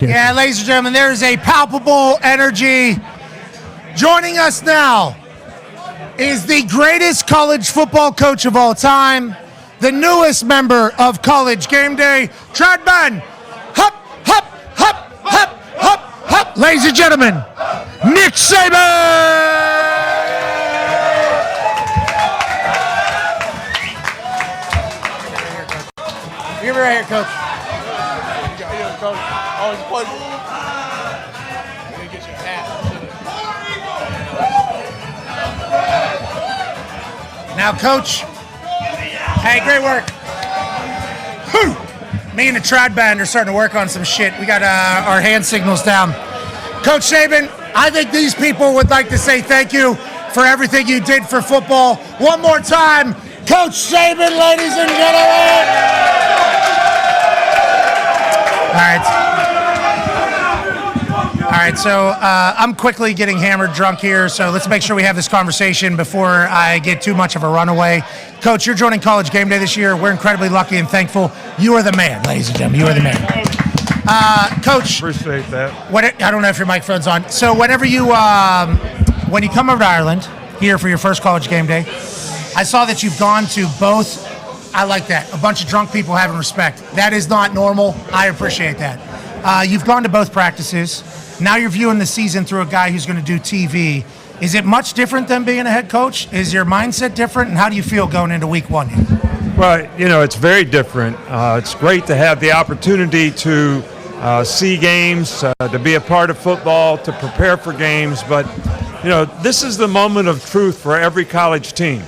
Yeah, ladies and gentlemen, there is a palpable energy. Joining us now is the greatest college football coach of all time, the newest member of College GameDay, Tradman. Hup, hup, hup, hup, hup, hup. Ladies and gentlemen, Nick Saban! Give me right here, Coach. Coach, always a pleasure. You gotta get your hat. Now, Coach, hey, great work. Whew. Me and the Trad Band are starting to work on some shit. We got our hand signals down. Coach Saban, I think these people would like to say thank you for everything you did for football. One more time, Coach Saban, ladies and gentlemen. All right, so I'm quickly getting hammered drunk here, so let's make sure we have this conversation before I get too much of a runaway. Coach, you're joining College GameDay this year. We're incredibly lucky and thankful. You are the man, ladies and gentlemen. You are the man. Coach. Appreciate that. I don't know if your microphone's on. So whenever when you come over to Ireland here for your first College GameDay, I saw that you've gone to both. I like that. A bunch of drunk people having respect. That is not normal. I appreciate that. You've gone to both practices. Now you're viewing the season through a guy who's going to do TV. Is it much different than being a head coach? Is your mindset different? And how do you feel going into week one? Well, it's very different. It's great to have the opportunity to see games, to be a part of football, to prepare for games. But, this is the moment of truth for every college team.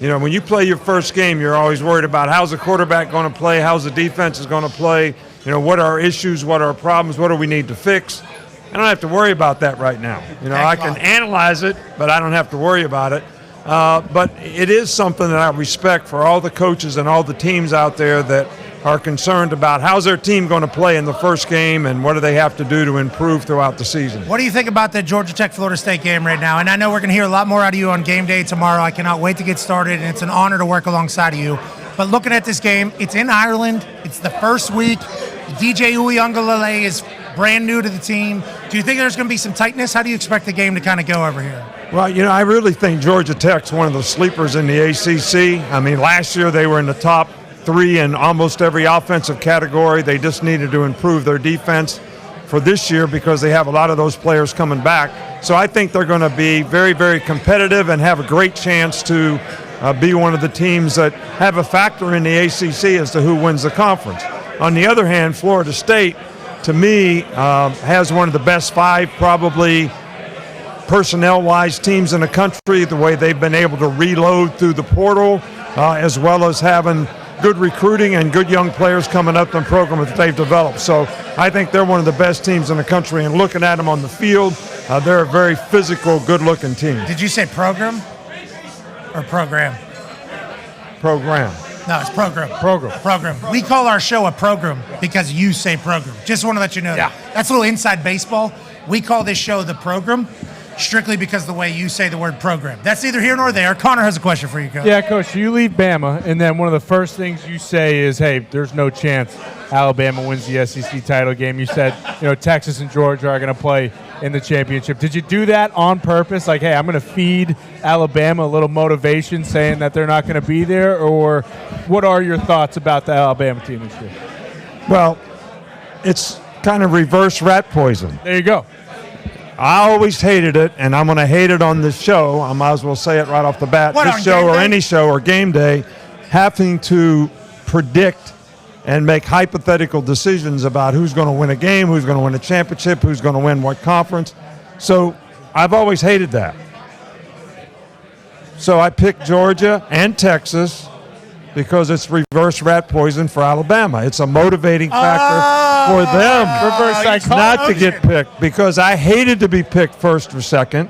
When you play your first game, you're always worried about how's the quarterback going to play, how's the defense is going to play, what are our issues, what are our problems, what do we need to fix. I don't have to worry about that right now. I can analyze it, but I don't have to worry about it. But it is something that I respect for all the coaches and all the teams out there that are concerned about how's their team going to play in the first game and what do they have to do to improve throughout the season. What do you think about the Georgia Tech-Florida State game right now? And I know we're going to hear a lot more out of you on game day tomorrow. I cannot wait to get started, and it's an honor to work alongside of you. But looking at this game, it's in Ireland. It's the first week. DJ Uiagalelei is brand new to the team. Do you think there's going to be some tightness? How do you expect the game to kind of go over here? Well, I really think Georgia Tech's one of the sleepers in the ACC. I mean, last year they were in the top 3 in almost every offensive category. They just needed to improve their defense for this year because they have a lot of those players coming back. So I think they're going to be very, very competitive and have a great chance to be one of the teams that have a factor in the ACC as to who wins the conference. On the other hand, Florida State, to me, has one of the best 5 probably personnel-wise teams in the country, the way they've been able to reload through the portal, as well as having good recruiting and good young players coming up in the program that they've developed. So I think they're one of the best teams in the country, and looking at them on the field, they're a very physical, good-looking team. Did you say program or program? Program. No, it's program. Program. We call our show a program because you say program. Just want to let you know that. That's a little inside baseball. We call this show the program strictly because of the way you say the word program. That's neither here nor there. Connor has a question for you, Coach. Yeah, Coach, you leave Bama, and then one of the first things you say is, hey, there's no chance Alabama wins the SEC title game. You said, Texas and Georgia are going to play in the championship. Did you do that on purpose? Like, hey, I'm going to feed Alabama a little motivation saying that they're not going to be there? Or what are your thoughts about the Alabama team this year? Well, it's kind of reverse rat poison. There you go. I always hated it, and I'm going to hate it on this show. I might as well say it right off the bat. This show or any show or game day, having to predict and make hypothetical decisions about who's going to win a game, who's going to win a championship, who's going to win what conference. So I've always hated that. So I picked Georgia and Texas because it's reverse rat poison for Alabama. It's a motivating factor for them not to get picked, because I hated to be picked first or second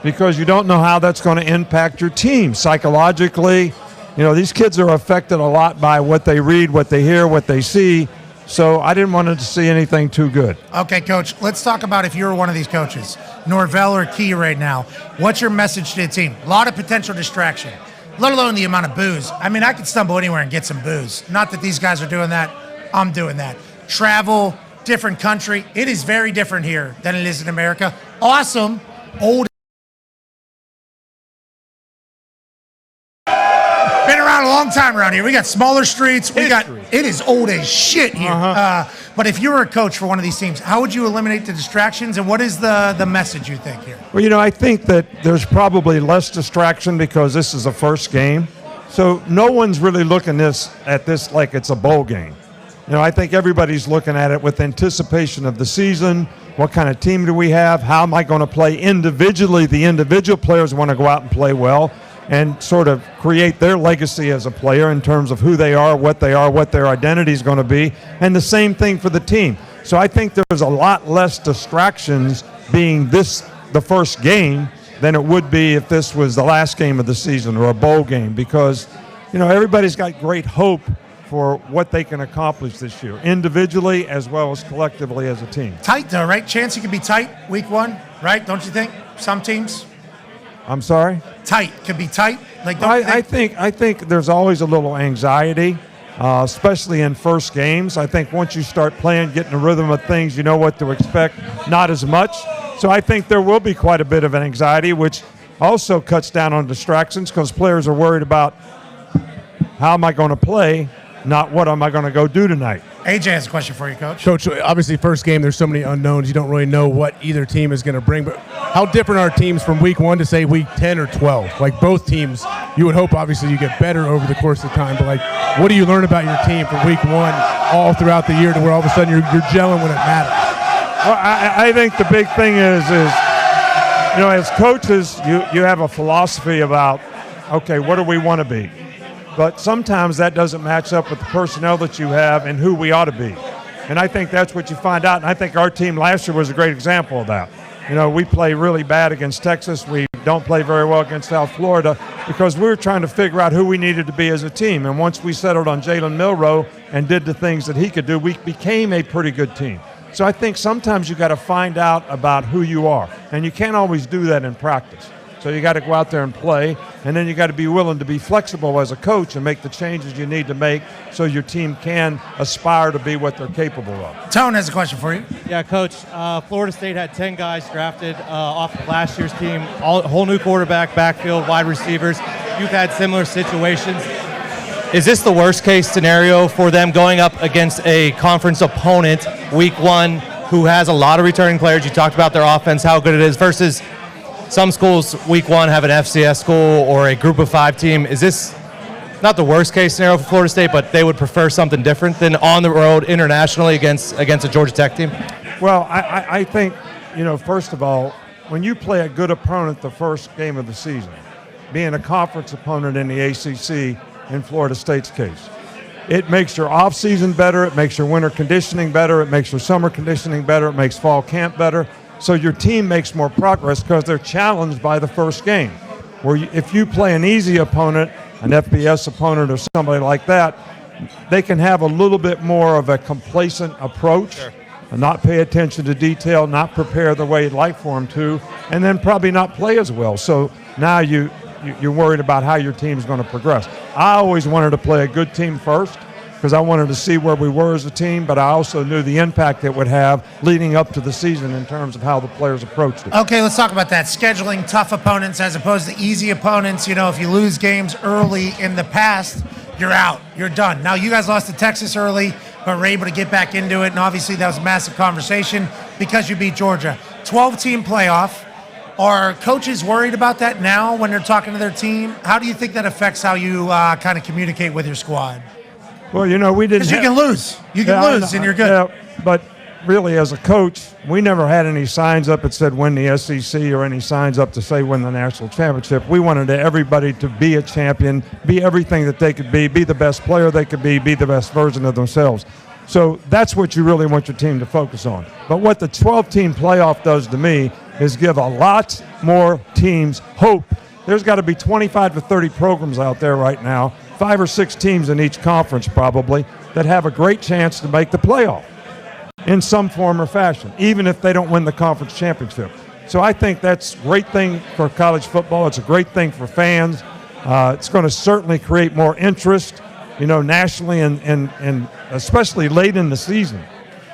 because you don't know how that's going to impact your team psychologically. These kids are affected a lot by what they read, what they hear, what they see. So I didn't want to see anything too good. Okay, Coach, let's talk about if you were one of these coaches, Norvell or Key right now. What's your message to the team? A lot of potential distraction, let alone the amount of booze. I mean, I could stumble anywhere and get some booze. Not that these guys are doing that. I'm doing that. Travel, different country. It is very different here than it is in America. Awesome, old. Been around a long time around here. We got smaller streets. It is old as shit here. But if you were a coach for one of these teams, how would you eliminate the distractions, and what is the message you think here? Well, I think that there's probably less distraction because this is a first game. So no one's really looking at this like it's a bowl game. I think everybody's looking at it with anticipation of the season. What kind of team do we have? How am I going to play individually? The individual players want to go out and play well and sort of create their legacy as a player in terms of who they are, what their identity is going to be, and the same thing for the team. So I think there's a lot less distractions being the first game than it would be if this was the last game of the season or a bowl game, because everybody's got great hope for what they can accomplish this year, individually as well as collectively as a team. Tight though, right? Chance it could be tight week one, right? Don't you think? Some teams. I'm sorry? Tight. Could be tight. I think there's always a little anxiety, especially in first games. I think once you start playing, getting the rhythm of things, you know what to expect, not as much. So I think there will be quite a bit of an anxiety, which also cuts down on distractions because players are worried about how am I going to play, not what am I going to go do tonight. AJ has a question for you, Coach. Coach, obviously first game, there's so many unknowns. You don't really know what either team is going to bring. But how different are teams from week 1 to, say, week 10 or 12? Like, both teams, you would hope, obviously, you get better over the course of time. But, what do you learn about your team from week 1 all throughout the year to where all of a sudden you're gelling when it matters? Well, I think the big thing is as coaches, you have a philosophy about, okay, what do we want to be? But sometimes that doesn't match up with the personnel that you have and who we ought to be. And I think that's what you find out. And I think our team last year was a great example of that. We play really bad against Texas. We don't play very well against South Florida because we were trying to figure out who we needed to be as a team. And once we settled on Jalen Milroe and did the things that he could do, we became a pretty good team. So I think sometimes you got to find out about who you are. And you can't always do that in practice. So you got to go out there and play, and then you got to be willing to be flexible as a coach and make the changes you need to make so your team can aspire to be what they're capable of. Tone has a question for you. Yeah, Coach. Florida State had 10 guys drafted off of last year's team, whole new quarterback, backfield, wide receivers. You've had similar situations. Is this the worst case scenario for them going up against a conference opponent week 1 who has a lot of returning players? You talked about their offense, how good it is, versus some schools week 1 have an FCS school or a group of 5 team. Is this not the worst case scenario for Florida State, but they would prefer something different than on the road internationally against a Georgia Tech team? Well, I think, first of all, when you play a good opponent the first game of the season, being a conference opponent in the ACC in Florida State's case, it makes your off-season better, it makes your winter conditioning better, it makes your summer conditioning better, it makes fall camp better. So your team makes more progress because they're challenged by the first game. Where if you play an easy opponent, an FBS opponent or somebody like that, they can have a little bit more of a complacent approach and not pay attention to detail, not prepare the way you'd like for them to, and then probably not play as well. So now you're worried about how your team's going to progress. I always wanted to play a good team first, because I wanted to see where we were as a team, but I also knew the impact it would have leading up to the season in terms of how the players approached it. Okay, let's talk about that. Scheduling tough opponents as opposed to easy opponents. If you lose games early in the past, you're out. You're done. Now, you guys lost to Texas early, but were able to get back into it, and obviously that was a massive conversation because you beat Georgia. 12-team playoff. Are coaches worried about that now when they're talking to their team? How do you think that affects how you kind of communicate with your squad? Well, we didn't. Because you can lose. You can lose, and you're good. Yeah, but really, as a coach, we never had any signs up that said win the SEC or any signs up to say win the national championship. We wanted everybody to be a champion, be everything that they could be the best player they could be the best version of themselves. So that's what you really want your team to focus on. But what the 12-team playoff does to me is give a lot more teams hope. There's got to be 25 to 30 programs out there right now, 5 or 6 teams in each conference probably, that have a great chance to make the playoff in some form or fashion, even if they don't win the conference championship. So I think that's a great thing for college football. It's a great thing for fans. It's going to certainly create more interest, nationally and especially late in the season.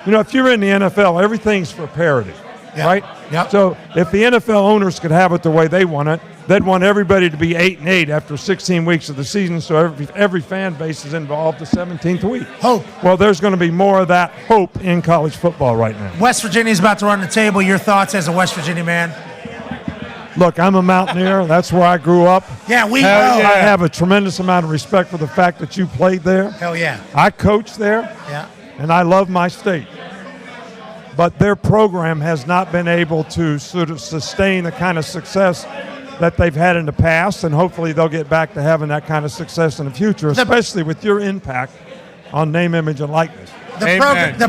if you're in the NFL, everything's for parity, right? Yep. So if the NFL owners could have it the way they want it, they'd want everybody to be 8-8 after 16 weeks of the season, so every fan base is involved the 17th week. Hope. Well, there's going to be more of that hope in college football right now. West Virginia's about to run the table. Your thoughts as a West Virginia man? Look, I'm a Mountaineer. That's where I grew up. Yeah, we know. I have a tremendous amount of respect for the fact that you played there. Hell yeah. I coached there, Yeah. and I love my state. But their program has not been able to sort of sustain the kind of success that they've had in the past, and hopefully they'll get back to having that kind of success in the future, especially with your impact on name, image, and likeness. The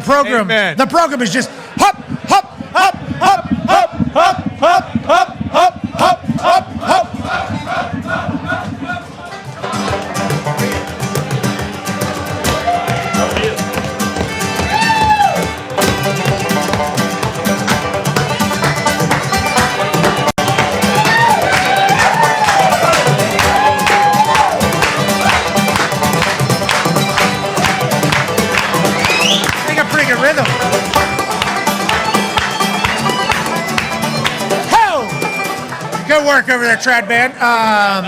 program is just hop, hop, hop, hop, hop, hop, hop, hop, hop, hop, hop, hop. Rhythm. Ho! Good work over there, Trad Band.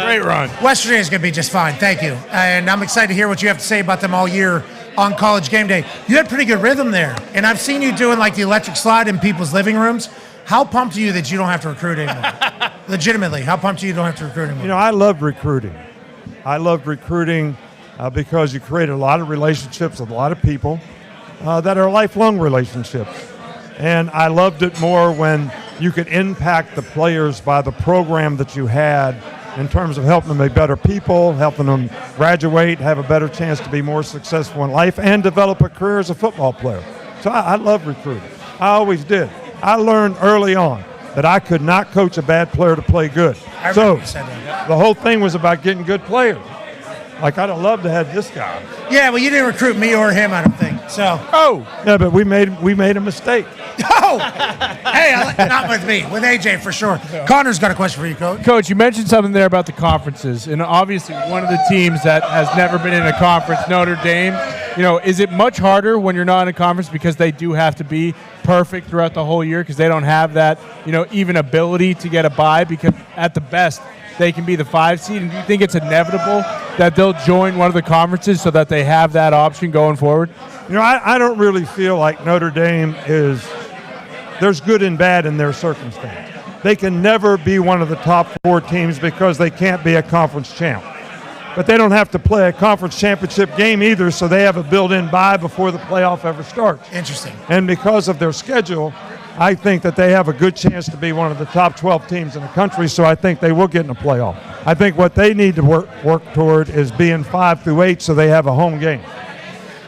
Great run. West Virginia's going to be just fine. Thank you. And I'm excited to hear what you have to say about them all year on College Game Day. You had pretty good rhythm there. And I've seen you doing like the electric slide in people's living rooms. How pumped are you that you don't have to recruit anymore? Legitimately, how pumped are you don't have to recruit anymore? I love recruiting. I love recruiting because you create a lot of relationships with a lot of people. That are lifelong relationships. And I loved it more when you could impact the players by the program that you had in terms of helping them be better people, helping them graduate, have a better chance to be more successful in life, and develop a career as a football player. So I love recruiting. I always did. I learned early on that I could not coach a bad player to play good. So the whole thing was about getting good players. Like, I'd have loved to have this guy. Yeah, well, you didn't recruit me or him, I don't think. So. Oh. Yeah, but we made a mistake. Oh. Hey, not with me. With AJ, for sure. Yeah. Connor's got a question for you, Coach. Coach, you mentioned something there about the conferences. And obviously, one of the teams that has never been in a conference, Notre Dame, is it much harder when you're not in a conference because they do have to be perfect throughout the whole year because they don't have that, even ability to get a bye because at the best, they can be the 5 seed, and do you think it's inevitable that they'll join one of the conferences so that they have that option going forward? I don't really feel like Notre Dame there's good and bad in their circumstance. They can never be one of the top 4 teams because they can't be a conference champ. But they don't have to play a conference championship game either, so they have a built-in bye before the playoff ever starts. Interesting. And because of their schedule, I think that they have a good chance to be one of the top 12 teams in the country, so I think they will get in a playoff. I think what they need to work toward is being 5 through 8 so they have a home game.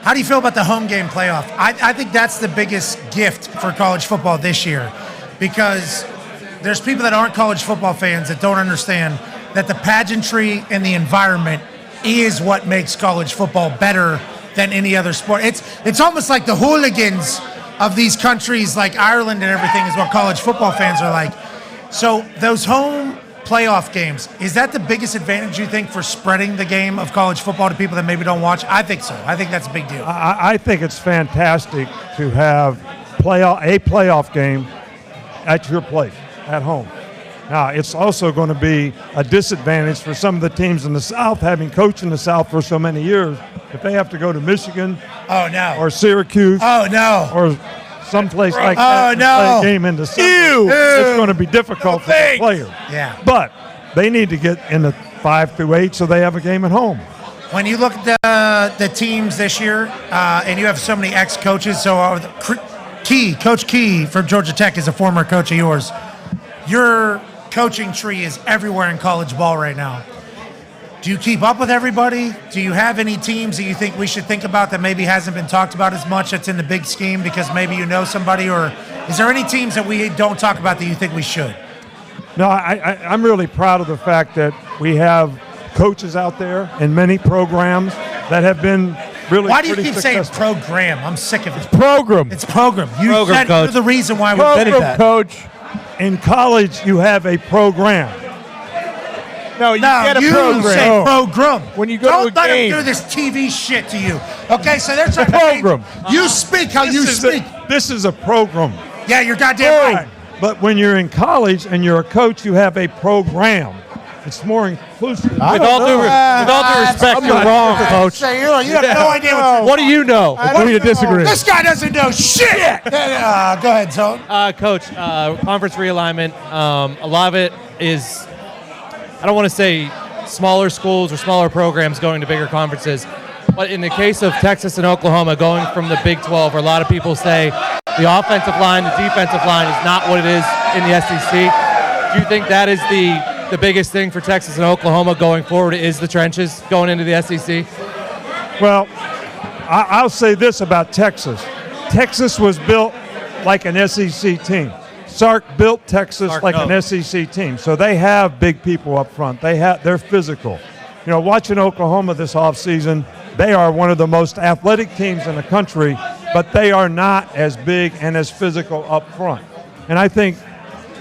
How do you feel about the home game playoff? I think that's the biggest gift for college football this year because there's people that aren't college football fans that don't understand that the pageantry and the environment is what makes college football better than any other sport. It's almost like the hooligans of these countries like Ireland and everything is what college football fans are like. So those home playoff games, is that the biggest advantage you think for spreading the game of college football to people that maybe don't watch? I think so. I think that's a big deal. I think it's fantastic to have a playoff game at your place, at home. Now, it's also going to be a disadvantage for some of the teams in the South, having coached in the South for so many years, if they have to go to Michigan or Syracuse or someplace like that play a game in December. It's going to be difficult for the players. Yeah. But they need to get in the 5 through 8 so they have a game at home. When you look at the teams this year, and you have so many ex-coaches, so Coach Key from Georgia Tech is a former coach of yours. Your coaching tree is everywhere in college ball right now. Do you keep up with everybody? Do you have any teams that you think we should think about that maybe hasn't been talked about as much that's in the big scheme because maybe you know somebody? Or is there any teams that we don't talk about that you think we should? No, I'm really proud of the fact that we have coaches out there in many programs that have been really Why do you pretty keep successful. saying program? I'm sick of it. Program. It's program. You Program, said coach. you're the reason why we Program, invented that. coach. In college, you have a program. No, you get a you program. say program. When you go Don't to a let game. them do this TV shit to you. Okay, so they're trying to program. You speak how you speak. This is a program. Yeah, you're goddamn right. But when you're in college and you're a coach, you have a program. It's more inclusive. With all due respect, you're wrong, Coach. Say, you have no idea What do you know? Agree to disagree. This guy doesn't know shit. Go ahead, Tone. Coach, conference realignment, a lot of it is, I don't want to say smaller schools or smaller programs going to bigger conferences, but in the case of Texas and Oklahoma going from the Big 12, where a lot of people say the offensive line, the defensive line is not what it is in the SEC, do you think that is the biggest thing for Texas and Oklahoma going forward is the trenches going into the SEC? Well, I'll say this about Texas. Texas was built like an SEC team. Sark built Texas like an SEC team. So they have big people up front. They're physical. You know, watching Oklahoma this offseason, they are one of the most athletic teams in the country, but they are not as big and as physical up front. And I think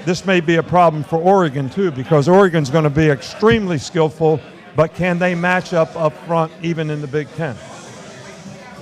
this may be a problem for Oregon, too, because Oregon's going to be extremely skillful, but can they match up front even in the Big Ten?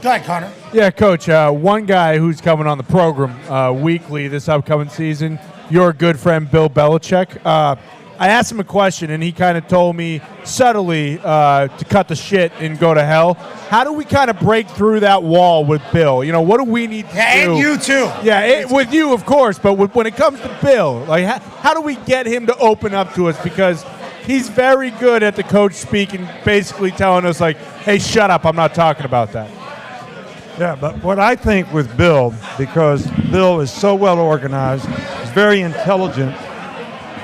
Go ahead, Connor. Yeah, Coach, one guy who's coming on the program weekly this upcoming season, your good friend Bill Belichick. I asked him a question, and he kind of told me subtly to cut the shit and go to hell. How do we kind of break through that wall with Bill? You know, what do we need to do? And you, too. Yeah, with you, of course, but when it comes to Bill, like, how do we get him to open up to us? Because he's very good at the coach speak and basically telling us, like, hey, shut up, I'm not talking about that. Yeah, but what I think with Bill, because Bill is so well organized, he's very intelligent,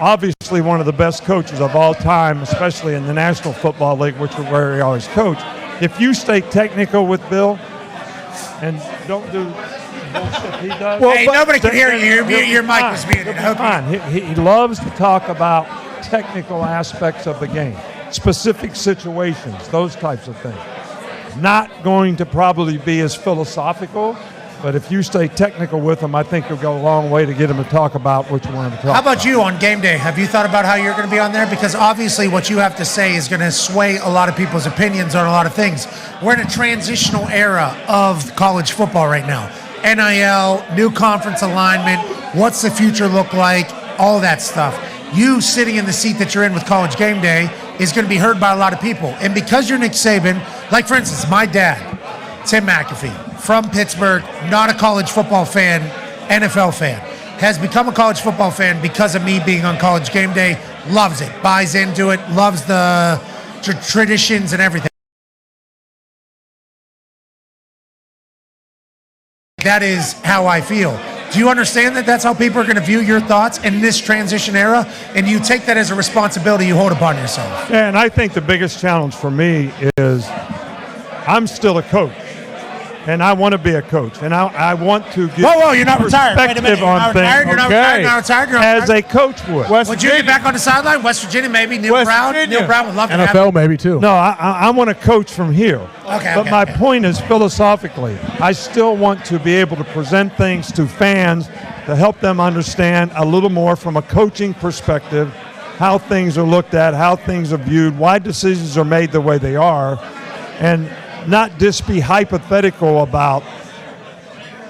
obviously one of the best coaches of all time, especially in the National Football League, which is where he always coached. If you stay technical with Bill and don't do bullshit he does. Well, hey, nobody can hear you. Your mic was muted. He loves to talk about technical aspects of the game, specific situations, those types of things. Not going to probably be as philosophical, but if you stay technical with him, I think you'll go a long way to get him to talk about what you want him to talk about. How about you on game day? Have you thought about how you're going to be on there? Because obviously what you have to say is going to sway a lot of people's opinions on a lot of things. We're in a transitional era of college football right now. NIL, new conference alignment, what's the future look like, all that stuff. You sitting in the seat that you're in with College Game Day is going to be heard by a lot of people. And because you're Nick Saban, like for instance, my dad, Tim McAfee, from Pittsburgh, not a college football fan, NFL fan, has become a college football fan because of me being on College Game Day, loves it, buys into it, loves the traditions and everything. That is how I feel. Do you understand that that's how people are going to view your thoughts in this transition era? And you take that as a responsibility you hold upon yourself. Yeah, and I think the biggest challenge for me is I'm still a coach. And I want to be a coach, and I want to get whoa, you're not retired. Wait a minute. You're not retired. You're not retired. You're not retired. You're not as a coach would. Would you get back on the sideline? West Virginia, maybe. Neil Brown would love to have NFL, maybe, too. No, I want to coach from here. Okay. But my point is, philosophically, I still want to be able to present things to fans to help them understand a little more from a coaching perspective, how things are looked at, how things are viewed, why decisions are made the way they are, and not just be hypothetical about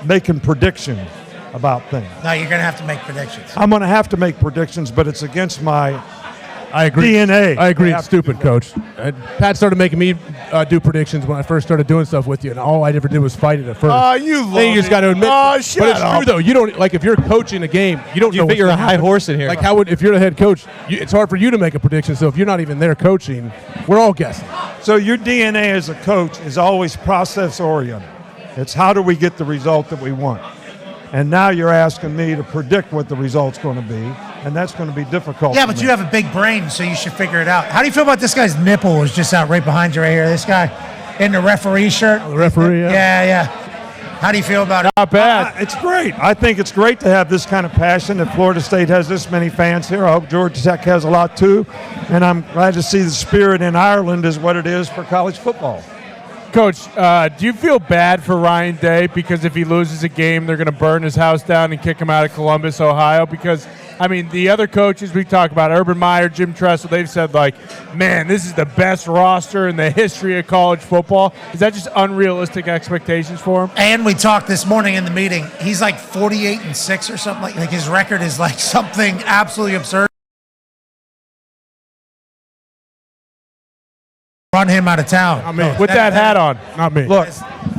making predictions about things. No, you're going to have to make predictions. I'm going to have to make predictions, but it's against my I agree. DNA. I agree. It's stupid, Coach. Pat started making me do predictions when I first started doing stuff with you, and all I ever did was fight it at first. Oh, you love Then you just got to admit. Oh, but shut it's up. true though. You don't like if you're coaching a game. You don't know. You think what's you're a gonna high happen. horse in here. Like how would if you're the head coach? It's hard for you to make a prediction. So if you're not even there coaching, we're all guessing. So your DNA as a coach is always process-oriented. It's how do we get the result that we want? And now you're asking me to predict what the result's going to be, and that's going to be difficult. Yeah, for but me. you have a big brain, so you should figure it out. How do you feel about this guy's nipple is just out right behind you right here? This guy in the referee shirt. The referee. Yeah. How do you feel about it? Not bad. It's great. I think it's great to have this kind of passion. That Florida State has this many fans here. I hope Georgia Tech has a lot too. And I'm glad to see the spirit in Ireland is what it is for college football. Coach, do you feel bad for Ryan Day because if he loses a game, they're going to burn his house down and kick him out of Columbus, Ohio? Because I mean, the other coaches we talk about, Urban Meyer, Jim Tressel, they've said, like, man, this is the best roster in the history of college football. Is that just unrealistic expectations for him? And we talked this morning in the meeting. He's like 48-6 or something. Like his record is like something absolutely absurd. Run him out of town. I mean, With that hat on. not me. Look,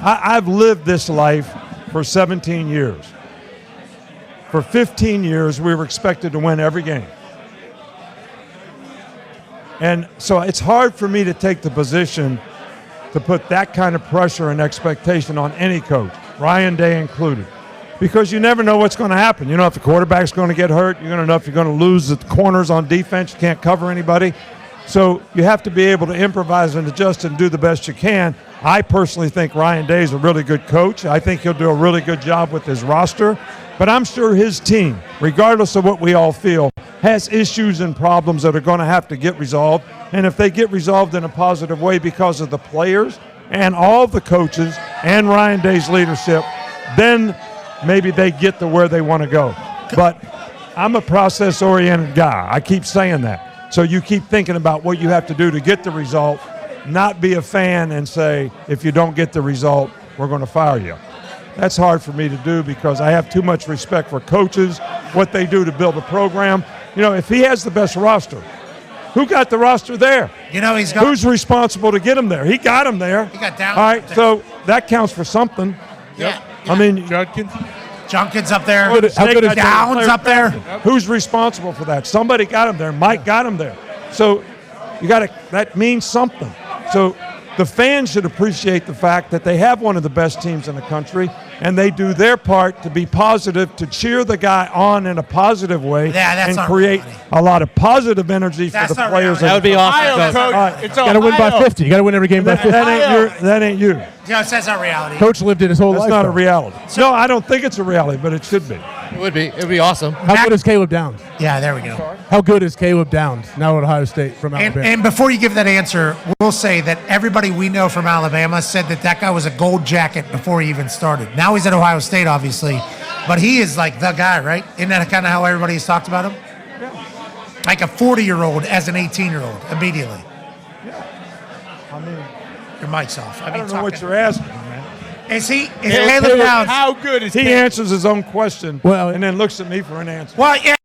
I've lived this life for 17 years. For 15 years, we were expected to win every game. And so it's hard for me to take the position to put that kind of pressure and expectation on any coach, Ryan Day included, because you never know what's going to happen. You know if the quarterback's going to get hurt. You're going to know if you're going to lose the corners on defense. You can't cover anybody. So you have to be able to improvise and adjust and do the best you can. I personally think Ryan Day is a really good coach. I think he'll do a really good job with his roster. But I'm sure his team, regardless of what we all feel, has issues and problems that are going to have to get resolved. And if they get resolved in a positive way because of the players and all the coaches and Ryan Day's leadership, then maybe they get to where they want to go. But I'm a process-oriented guy. I keep saying that. So you keep thinking about what you have to do to get the result, not be a fan and say, if you don't get the result, we're going to fire you. That's hard for me to do because I have too much respect for coaches, what they do to build a program. You know, if he has the best roster, who got the roster there? You know, he's got. Who's responsible to get him there? He got him there. He got down. All right, so that counts for something. Yeah. I mean, Junkins up there. How good is Downs up there. Who's responsible for that? Somebody got him there. Mike got him there. So you got to. That means something. So the fans should appreciate the fact that they have one of the best teams in the country, and they do their part to be positive, to cheer the guy on in a positive way, and create a lot of positive energy for the players. That would be awesome. You got to win by 50. You got to win every game by 50. That ain't you. Yeah, it says our reality. Coach lived it his whole life. That's not a reality. No, I don't think it's a reality, but it should be. It would be. It would be awesome. How good is Caleb Downs? Yeah, there we go. How good is Caleb Downs now at Ohio State from Alabama? And before you give that answer, we'll say that everybody we know from Alabama said that guy was a gold jacket before he even started. Now he's at Ohio State, obviously, but he is like the guy, right? Isn't that kind of how everybody's talked about him? Yeah. Like a 40-year-old as an 18-year-old immediately. Yeah. I mean, your mic's off. I don't know what you're asking, man. Is Caleb Downs? How good is he? Answers his own question, and then looks at me for an answer. Well, yeah.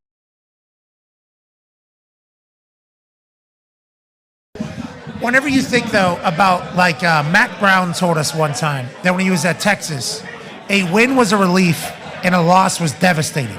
Whenever you think, though, about like Mac Brown told us one time that when he was at Texas, a win was a relief and a loss was devastating.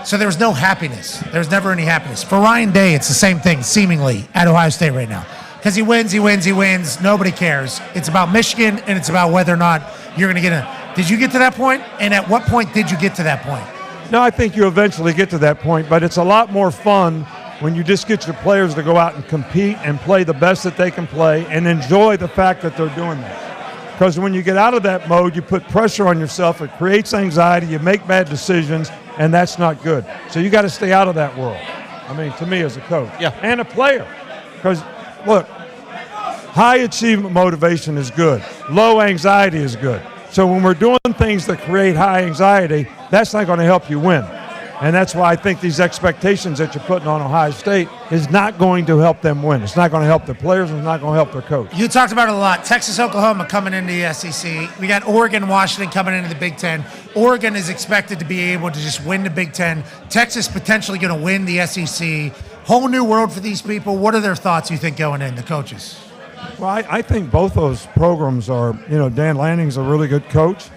So there was no happiness. There was never any happiness. For Ryan Day, it's the same thing, seemingly, at Ohio State right now. Because he wins. Nobody cares. It's about Michigan, and it's about whether or not you're going to get in. Did you get to that point? And at what point did you get to that point? No, I think you eventually get to that point, but it's a lot more fun when you just get your players to go out and compete and play the best that they can play and enjoy the fact that they're doing that. Because when you get out of that mode, you put pressure on yourself, it creates anxiety, you make bad decisions, and that's not good. So you got to stay out of that world. I mean, to me as a coach. Yeah. And a player. Because, look, high achievement motivation is good. Low anxiety is good. So when we're doing things that create high anxiety, that's not going to help you win. And that's why I think these expectations that you're putting on Ohio State is not going to help them win. It's not going to help their players, and it's not going to help their coach. You talked about it a lot. Texas, Oklahoma coming into the SEC. We got Oregon, Washington coming into the Big Ten. Oregon is expected to be able to just win the Big Ten. Texas potentially going to win the SEC. Whole new world for these people. What are their thoughts, you think, going in, the coaches? Well, I think both those programs are, Dan Lanning's a really good coach.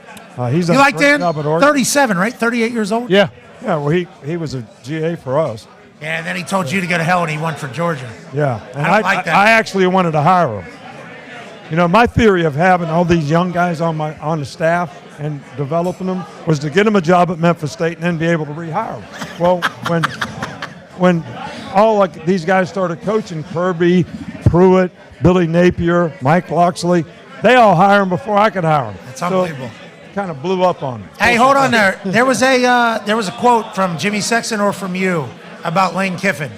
He's you like Dan? Job at Oregon. 37, right? 38 years old? Yeah. Yeah, well, he was a GA for us. Yeah, and then he told you to go to hell, and he went for Georgia. Yeah, and I like that. I actually wanted to hire him. My theory of having all these young guys on the staff and developing them was to get them a job at Memphis State and then be able to rehire them. Well, when all these guys started coaching, Kirby, Pruitt, Billy Napier, Mike Loxley, they all hire them before I could hire them. That's unbelievable. Kind of blew up on him. Hey, hold on there. There was a quote from Jimmy Sexton or from you about Lane Kiffin.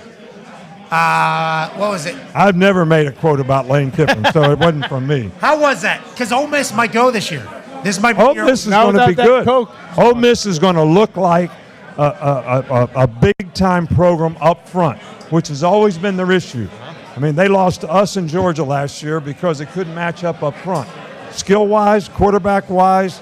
What was it? I've never made a quote about Lane Kiffin, so it wasn't from me. How was that? Because Ole Miss might go this year. This might be Ole Miss is going to be good. Ole Miss is going to look like a big-time program up front, which has always been their issue. I mean, they lost to us in Georgia last year because they couldn't match up front. Skill-wise, quarterback-wise,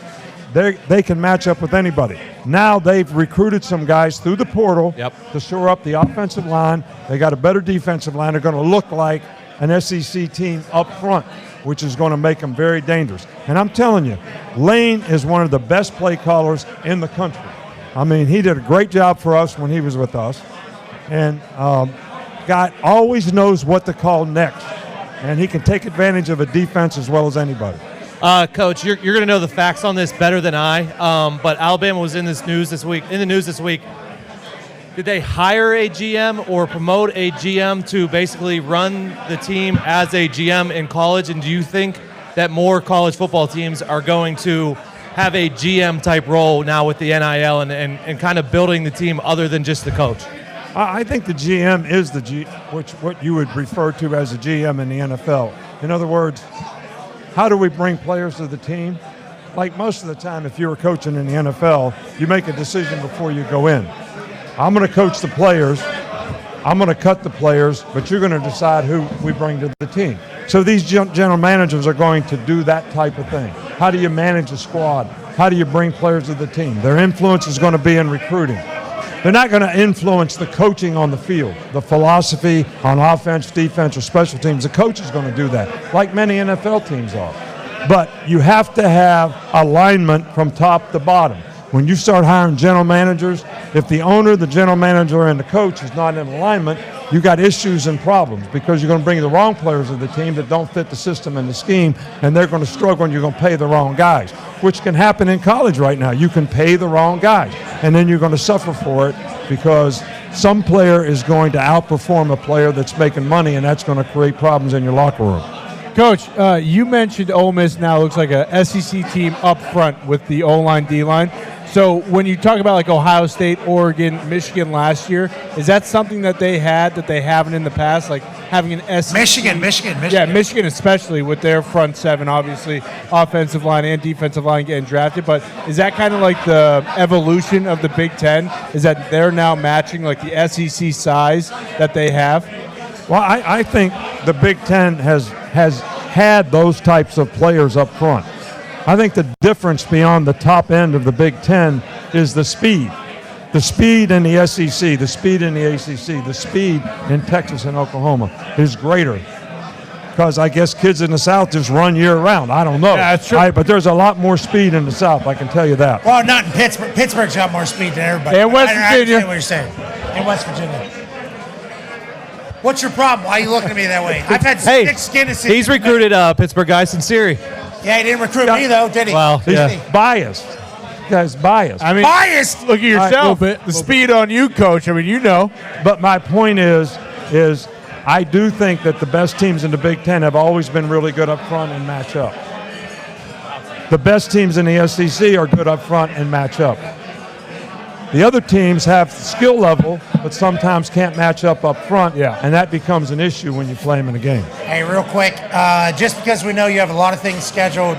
they can match up with anybody. Now they've recruited some guys through the portal to shore up the offensive line. They got a better defensive line. They're going to look like an SEC team up front, which is going to make them very dangerous. And I'm telling you, Lane is one of the best play callers in the country. I mean, he did a great job for us when he was with us. And guy always knows what to call next. And he can take advantage of a defense as well as anybody. Coach, you're going to know the facts on this better than I. But Alabama was in the news this week. Did they hire a GM or promote a GM to basically run the team as a GM in college? And do you think that more college football teams are going to have a GM type role now with the NIL and kind of building the team other than just the coach? I think the GM is what you would refer to as a GM in the NFL. In other words, how do we bring players to the team? Like most of the time, if you were coaching in the NFL, you make a decision before you go in. I'm going to coach the players, I'm going to cut the players, but you're going to decide who we bring to the team. So these general managers are going to do that type of thing. How do you manage a squad? How do you bring players to the team? Their influence is going to be in recruiting. They're not going to influence the coaching on the field, the philosophy on offense, defense, or special teams. The coach is going to do that, like many NFL teams are. But you have to have alignment from top to bottom. When you start hiring general managers, if the owner, the general manager, and the coach is not in alignment, you got issues and problems because you're going to bring the wrong players to the team that don't fit the system and the scheme, and they're going to struggle and you're going to pay the wrong guys, which can happen in college right now. You can pay the wrong guys, and then you're going to suffer for it because some player is going to outperform a player that's making money, and that's going to create problems in your locker room. Coach, you mentioned Ole Miss now looks like a SEC team up front with the O-line, D-line. So when you talk about like Ohio State, Oregon, Michigan last year, is that something that they had that they haven't in the past, like having an SEC? Michigan. Yeah, Michigan especially with their front seven, obviously offensive line and defensive line getting drafted. But is that kind of like the evolution of the Big Ten? Is that they're now matching like the SEC size that they have? Well, I think the Big Ten has had those types of players up front. I think the difference beyond the top end of the Big Ten is the speed. The speed in the SEC, the speed in the ACC, the speed in Texas and Oklahoma is greater. Because I guess kids in the South just run year-round. I don't know. Yeah, that's true. But there's a lot more speed in the South, I can tell you that. Well, not in Pittsburgh. Pittsburgh's got more speed than everybody. And West I Virginia. understand what you're saying. In West Virginia. What's your problem? Why are you looking at me that way? I've had thick skin to see. He's recruited Pittsburgh guys sincere. Yeah, he didn't recruit me, though, did he? Well, He's yeah. biased. This guy's biased. I mean, Biased! look at yourself. The speed on you, Coach. I mean, you know. But my point is I do think that the best teams in the Big Ten have always been really good up front and match up. The best teams in the SEC are good up front and match up. The other teams have skill level, but sometimes can't match up front, and that becomes an issue when you play them in a game. Hey, real quick, just because we know you have a lot of things scheduled,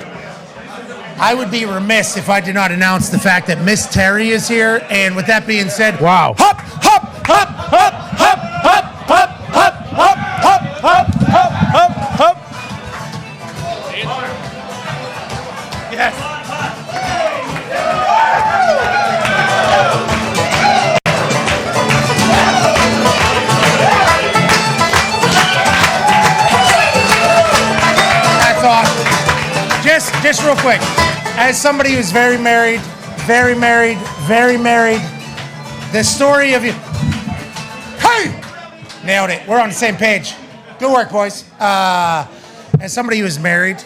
I would be remiss if I did not announce the fact that Miss Terry is here. And with that being said, Wow. hop, hop, hop, hop, hop, hop, hop, hop, hop, hop, hop, hop, hop, hop. Yes. That's awesome. Just real quick, as somebody who's very married, the story of you. Hey! Nailed it. We're on the same page. Good work, boys. As somebody who is married,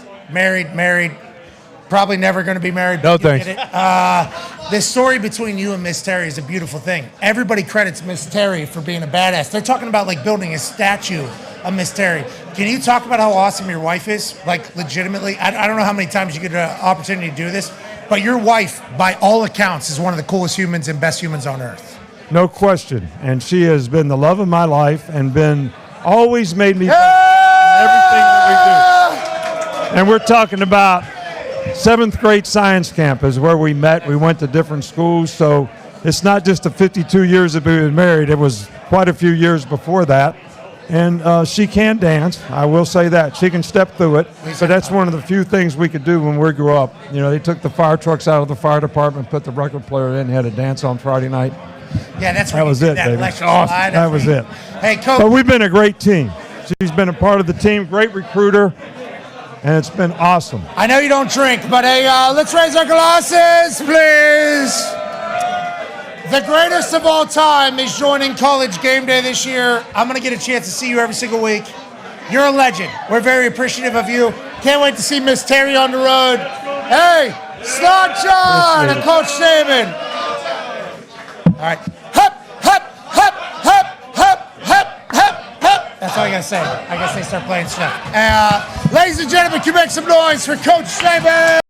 probably never going to be married. No but you thanks. get it. The story between you and Miss Terry is a beautiful thing. Everybody credits Miss Terry for being a badass. They're talking about like building a statue of Miss Terry. Can you talk about how awesome your wife is? Like legitimately, I don't know how many times you get an opportunity to do this, but your wife, by all accounts, is one of the coolest humans and best humans on earth. No question. And she has been the love of my life and always made me better in everything that we do. And we're talking about 7th grade science camp is where we met. We went to different schools, so it's not just the 52 years that we've been married. It was quite a few years before that. And she can dance. I will say that. She can step through it. But that's one of the few things we could do when we grew up. You know, they took the fire trucks out of the fire department, put the record player in, had a dance on Friday night. Yeah, that's That was it, baby. That was it. Hey, Coach. But we've been a great team. She's been a part of the team, great recruiter, and it's been awesome. I know you don't drink, but hey, let's raise our glasses, please. The greatest of all time is joining College Game Day this year. I'm going to get a chance to see you every single week. You're a legend. We're very appreciative of you. Can't wait to see Miss Terry on the road. Hey, Slot John and Coach Saban. All right. Hup, hup, hup, hup, hup, hup, hup, hup. That's all I got to say. I guess they start playing stuff. Ladies and gentlemen, can you make some noise for Coach Saban?